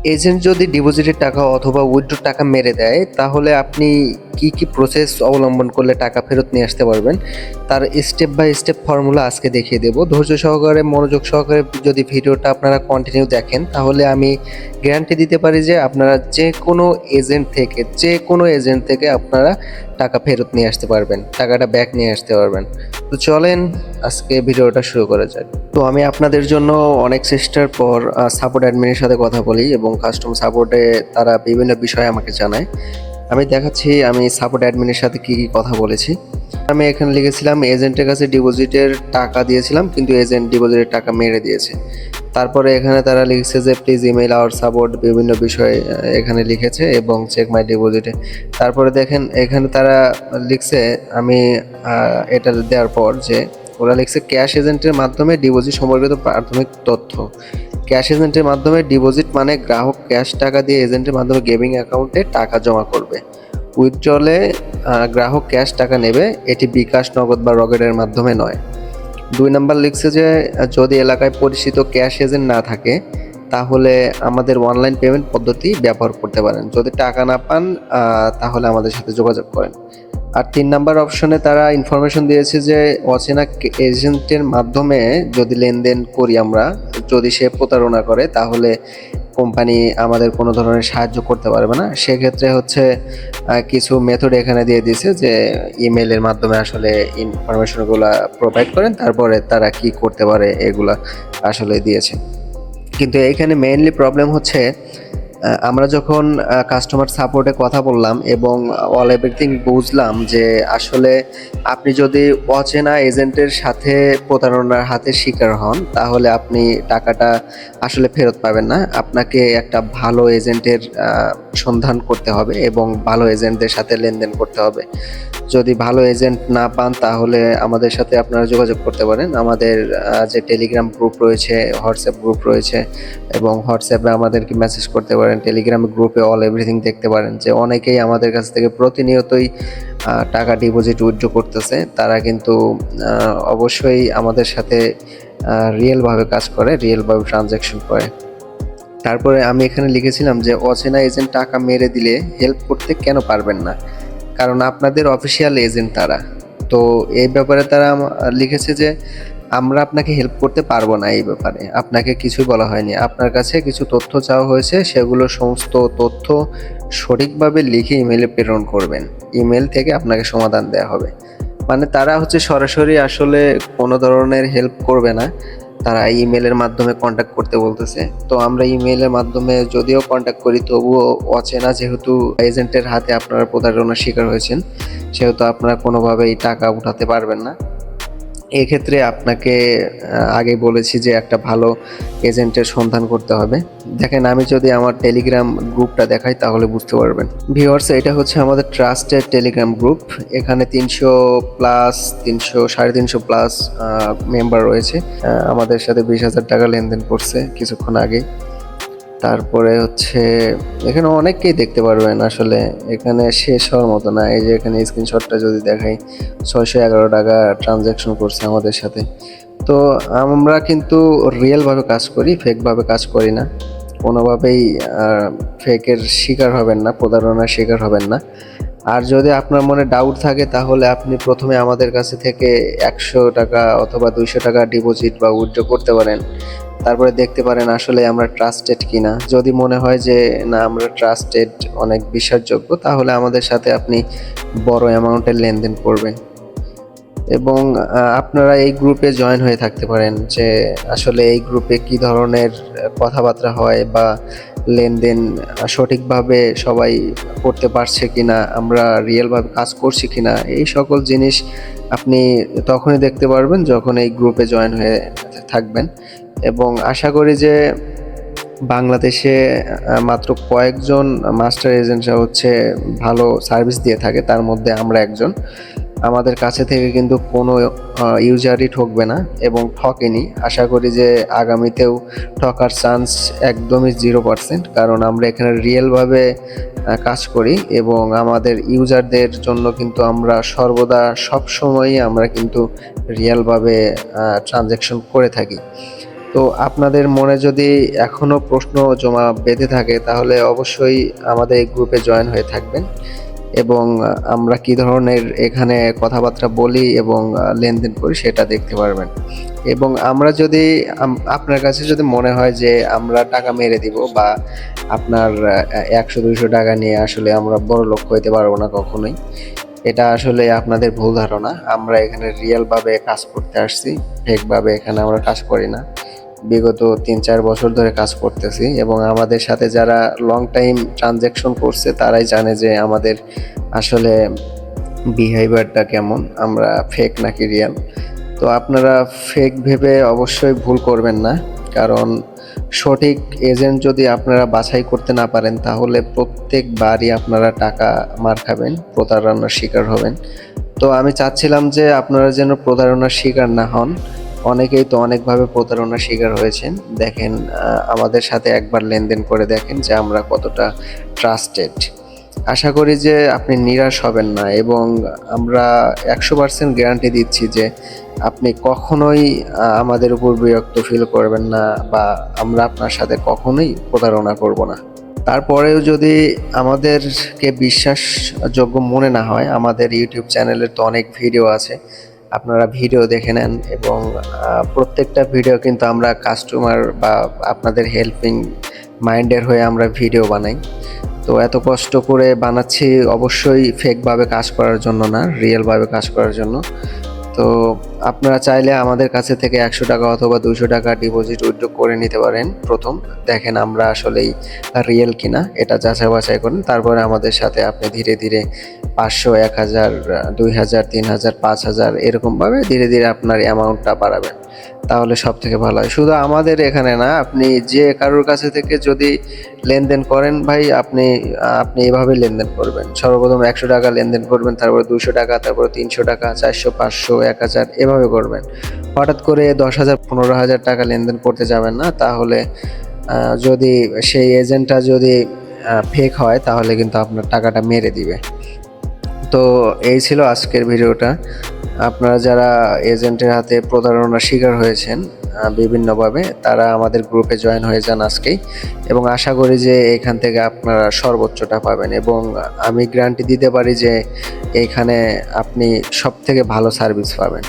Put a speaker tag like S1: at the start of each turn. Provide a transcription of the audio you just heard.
S1: Agent যদি ডিপোজিটের টাকা অথবা উইথড্রর টাকা মেরে দেয়, তাহলে আপনি কি প্রসেস অবলম্বন করলে টাকা ফেরত নিয়ে আসতে পারবেন, তার স্টেপ বাই স্টেপ ফর্মুলা আজকে দেখিয়ে দেব। ধৈর্য সহকারে, মনোযোগ সহকারে যদি ভিডিওটা আপনারা কন্টিনিউ দেখেন, তাহলে আমি গ্যারান্টি দিতে পারি যে আপনারা যে কোনো এজেন্ট থেকে আপনারা টাকা ফেরত নিয়ে আসতে পারবেন, টাকাটা ব্যাক নিয়ে আসতে পারবেন। তো চলেন আজকে ভিডিওটা শুরু করা যাক। তো আমি আপনাদের জন্য অনেক চেষ্টার পর সাপোর্ট অ্যাডমিনের সাথে কথা বলি এবং কাস্টমার সাপোর্টে তারা বিভিন্ন বিষয়ে আমাকে জানায়। আমি দেখাচ্ছি আমি সাপোর্ট অ্যাডমিনের সাথে কি কথা বলেছি। আমি এখানে লিখেছিলাম এজেন্টের কাছে ডিপোজিটের টাকা দিয়েছিলাম, কিন্তু এজেন্ট ডিপোজিটের টাকা মেরে দিয়েছে। তারপরে এখানে তারা লিখছে যে প্লিজ ইমেল আওয়ার সাপোর্ট, বিভিন্ন বিষয় এখানে লিখেছে এবং চেক মাই ডিপোজিটে। তারপরে দেখেন এখানে তারা লিখছে, আমি এটা দেওয়ার পর যে ওরা লিখছে ক্যাশ এজেন্টের মাধ্যমে ডিপোজিট সম্পর্কিত প্রাথমিক তথ্য। ক্যাশ এজেন্টের মাধ্যমে ডিপোজিট মানে গ্রাহক ক্যাশ টাকা দিয়ে এজেন্টের মাধ্যমে গেমিং অ্যাকাউন্টে টাকা জমা করবে। উইথড্রলে গ্রাহক ক্যাশ টাকা নেবে, এটি বিকাশ, নগদ বা রকেটের মাধ্যমে নয়। 2 নাম্বার লিখছে যে যদি এলাকায় পরিচিত ক্যাশ এজেন্ট না থাকে, তাহলে আমাদের অনলাইন পেমেন্ট পদ্ধতি ব্যবহার করতে পারেন। যদি টাকা না পান তাহলে আমাদের সাথে যোগাযোগ করেন। আর 3 নাম্বার অপশনে তারা ইনফরমেশন দিয়েছে যে অচেনা এজেন্টের মাধ্যমে যদি লেনদেন করি আমরা, যদি সে প্রতারণা করে, তাহলে কোম্পানি আমাদের কোনো ধরনের সাহায্য করতে পারবে না। সেক্ষেত্রে হচ্ছে কিছু মেথড এখানে দিয়ে দিয়েছে যে ইমেলের মাধ্যমে আসলে ইনফরমেশনগুলো প্রোভাইড করেন, তারপরে তারা কি করতে পারে এগুলা আসলে দিয়েছে। কিন্তু এইখানে মেইনলি প্রবলেম হচ্ছে আমরা যখন কাস্টমার সাপোর্টে কথা বললাম এবং অল এভরিথিং বুঝলাম যে আসলে আপনি যদি অচেনা এজেন্টের সাথে প্রতারণার হাতে শিকার হন, তাহলে আপনি টাকাটা আসলে ফেরত পাবেন না। আপনাকে একটা ভালো এজেন্টের সন্ধান করতে হবে এবং ভালো এজেন্টদের সাথে লেনদেন করতে হবে। যদি ভালো এজেন্ট না পান, তাহলে আমাদের সাথে আপনারা যোগাযোগ করতে পারেন। আমাদের যে টেলিগ্রাম গ্রুপ রয়েছে, হোয়াটসঅ্যাপ গ্রুপ রয়েছে, এবং হোয়াটসঅ্যাপে আমাদেরকে মেসেজ করতে পারেন। টেলিগ্রাম গ্রুপে অল এভরিথিং দেখতে পারেন যে অনেকেই আমাদের কাছ থেকে প্রতিনিয়তই টাকা ডিপোজিট উইথড্র করতেছে। তারা কিন্তু অবশ্যই আমাদের সাথে রিয়েলভাবে কাজ করে, রিয়েলভাবে ট্রানজ্যাকশন করে। তারপরে আমি এখানে লিখেছিলাম যে অচেনা এজেন্ট টাকা মেরে দিলে হেল্প করতে কেন পারবেন না, কারণ আপনাদের অফিসিয়াল এজেন্ট তারা। তো এই ব্যাপারে তারা লিখেছে যে আমরা আপনাকে হেল্প করতে পারবো না, এই ব্যাপারে আপনাকে কিছুই বলা হয়নি। আপনার কাছে কিছু তথ্য চাওয়া হয়েছে, সেগুলো সমস্ত তথ্য সঠিকভাবে লিখে ইমেলে প্রেরণ করবেন। ইমেল থেকে আপনাকে সমাধান দেওয়া হবে। মানে তারা হচ্ছে সরাসরি আসলে কোনো ধরনের হেল্প করবে না, তারা ইমেলের মাধ্যমে কন্ট্যাক্ট করতে বলতেছে। তো আমরা ইমেলের মাধ্যমে যদিও কন্ট্যাক্ট করি, তবুও অচেনা যেহেতু এজেন্টের হাতে আপনারা প্রতারণার শিকার হয়েছেন, সেহেতু আপনারা কোনোভাবেই টাকা উঠাতে পারবেন না। এক্ষেত্রে আপনাকে আগেই বলেছি যে একটা ভালো এজেন্টের সন্ধান করতে হবে। দেখেন আমি যদি আমার টেলিগ্রাম গ্রুপটা দেখাই তাহলে বুঝতে পারবেন। ভিউয়ার্স, এটা হচ্ছে আমাদের ট্রাস্টেড টেলিগ্রাম গ্রুপ। এখানে 300 প্লাস মেম্বার রয়েছে। আমাদের সাথে 20,000 টাকা লেনদেন করছে কিছুক্ষণ আগে। তারপরে হচ্ছে এখানে অনেককেই দেখতে পারবেন, আসলে এখানে শেষ হওয়ার মতো না। এই যে এখানে স্ক্রিনশটটা যদি দেখাই, 611 টাকা ট্রানজ্যাকশন করছে আমাদের সাথে। তো আমরা কিন্তু রিয়েলভাবে কাজ করি, ফেকভাবে কাজ করি না। কোনোভাবেই ফেকের শিকার হবেন না, প্রতারণার শিকার হবেন না। আর যদি আপনার মনে ডাউট থাকে, তাহলে আপনি প্রথমে আমাদের কাছে থেকে 100 টাকা অথবা 200 টাকা ডিপোজিট বা উইথড্র করতে পারেন। তারপরে দেখতে পারেন আসলে আমরা ট্রাস্টেড কিনা। যদি মনে হয় যে না আমরা ট্রাস্টেড, অনেক বিশ্বাসযোগ্য, তাহলে আমাদের সাথে আপনি বড় অ্যামাউন্টের লেনদেন করবেন। এবং আপনারা এই গ্রুপে জয়েন হয়ে থাকতে পারেন যে আসলে এই গ্রুপে কি ধরনের কথাবার্তা হয় বা লেনদেন সঠিকভাবে সবাই করতে পারছে কিনা, আমরা রিয়েলভাবে কাজ করছি কিনা, এই সকল জিনিস আপনি তখনই দেখতে পারবেন যখন এই গ্রুপে জয়েন হয়ে থাকবেন। এবং আশা করি যে বাংলাদেশে মাত্র কয়েকজন মাস্টার এজেন্টরা হচ্ছে ভালো সার্ভিস দিয়ে থাকে, তার মধ্যে আমরা একজন। আমাদের কাছে থেকে কিন্তু কোনো ইউজারই ঠকবে না এবং ঠকেনি। আশা করি যে আগামীতেও ঠকার চান্স একদমই 0%, কারণ আমরা এখানে রিয়েলভাবে কাজ করি এবং আমাদের ইউজারদের জন্য কিন্তু আমরা সর্বদা সবসময়ই আমরা কিন্তু রিয়েলভাবে ট্রানজ্যাকশন করে থাকি। তো আপনাদের মনে যদি এখনও প্রশ্ন জমা বেঁধে থাকে তাহলে অবশ্যই আমাদের এই গ্রুপে জয়েন হয়ে থাকবেন এবং আমরা কী ধরনের এখানে কথাবার্তা বলি এবং লেনদেন করি সেটা দেখতে পারবেন। এবং আমরা যদি আপনার কাছে যদি মনে হয় যে আমরা টাকা মেরে দিব বা আপনার 100-200 টাকা নিয়ে আসলে আমরা বড়লোক হইতে পারবো না কখনোই। এটা আসলে আপনাদের ভুল ধারণা। আমরা এখানে রিয়েলভাবে কাজ করতে আসছি, ফেকভাবে এখানে আমরা কাজ করি না। বিগত 3-4 বছর ধরে কাজ করতেছি এবং আমাদের সাথে যারা লং টাইম ট্রানজ্যাকশন করছে তারাই জানে যে আমাদের আসলে বিহেভিয়ারটা কেমন, আমরা ফেক নাকি রিয়াল। তো আপনারা ফেক ভেবে অবশ্যই ভুল করবেন না, কারণ সঠিক এজেন্ট যদি আপনারা বাছাই করতে না পারেন তাহলে প্রত্যেকবারই আপনারা টাকা মার খাবেন, প্রতারণার শিকার হবেন। তো আমি চাচ্ছিলাম যে আপনারা যেন প্রতারণার শিকার না হন। অনেকেই তো অনেকভাবে প্রতারণার শিকার হয়েছেন। দেখেন, আমাদের সাথে একবার লেনদেন করে দেখেন যে আমরা কতটা ট্রাস্টেড। আশা করি যে আপনি নিরাশ হবেন না এবং আমরা 100% গ্যারান্টি দিচ্ছি যে আপনি কখনোই আমাদের উপর বিরক্ত ফিল করবেন না বা আমরা আপনার সাথে কখনোই প্রতারণা করব না। তারপরেও যদি আমাদেরকে বিশ্বাসযোগ্য মনে না হয়, আমাদের ইউটিউব চ্যানেলের তো অনেক ভিডিও আছে। আপনারা ভিডিও দেখে নেন এবং প্রত্যেকটা ভিডিও কিন্তু আমরা কাস্টমার বা আপনাদের হেল্পিং মাইন্ডের হয়ে আমরা ভিডিও বানাই। তো এত কষ্ট করে বানাচ্ছি অবশ্যই ফেকভাবে কাজ করার জন্য না, রিয়েলভাবে কাজ করার জন্য। তো আপনারা চাইলে আমাদের কাছে থেকে 100 টাকা অথবা 200 টাকা ডিপোজিট উইথড্র করে নিতে পারেন। প্রথম দেখেন আমরা আসলেই রিয়েল কিনা এটা যাচাই বাছাই করেন। তারপরে আমাদের সাথে আপনি ধীরে ধীরে 500, 1000, 2000, 3000, 5000 এরকমভাবে ধীরে ধীরে আপনার অ্যামাউন্টটা বাড়াবেন। তাহলে সবথেকে ভালো হয়। শুধু আমাদের এখানে না, আপনি যে কারোর কাছে থেকে যদি লেনদেন করেন ভাই, আপনি এভাবে লেনদেন করবেন। সর্বপ্রথম 100 টাকা লেনদেন করবেন, তারপরে 200 টাকা, তারপরে 300 টাকা, 400, 500, 1000 এভাবে করবেন। হঠাৎ করে 10,000, 15,000 টাকা লেনদেন করতে যাবেন না। তাহলে যদি সেই এজেন্টটা যদি ফেক হয় তাহলে কিন্তু আপনার টাকাটা মেরে দিবে। তো এই ছিল আজকের ভিডিওটা। আপনারা যারা এজেন্টের হাতে প্রতারণার শিকার হয়েছেন বিভিন্নভাবে, তারা আমাদের গ্রুপে জয়েন হয়ে যান আজকেই এবং আশা করি যে এখান থেকে আপনারা সর্বোচ্চটা পাবেন এবং আমি গ্যারান্টি দিতে পারি যে এইখানে আপনি সবথেকে ভালো সার্ভিস পাবেন।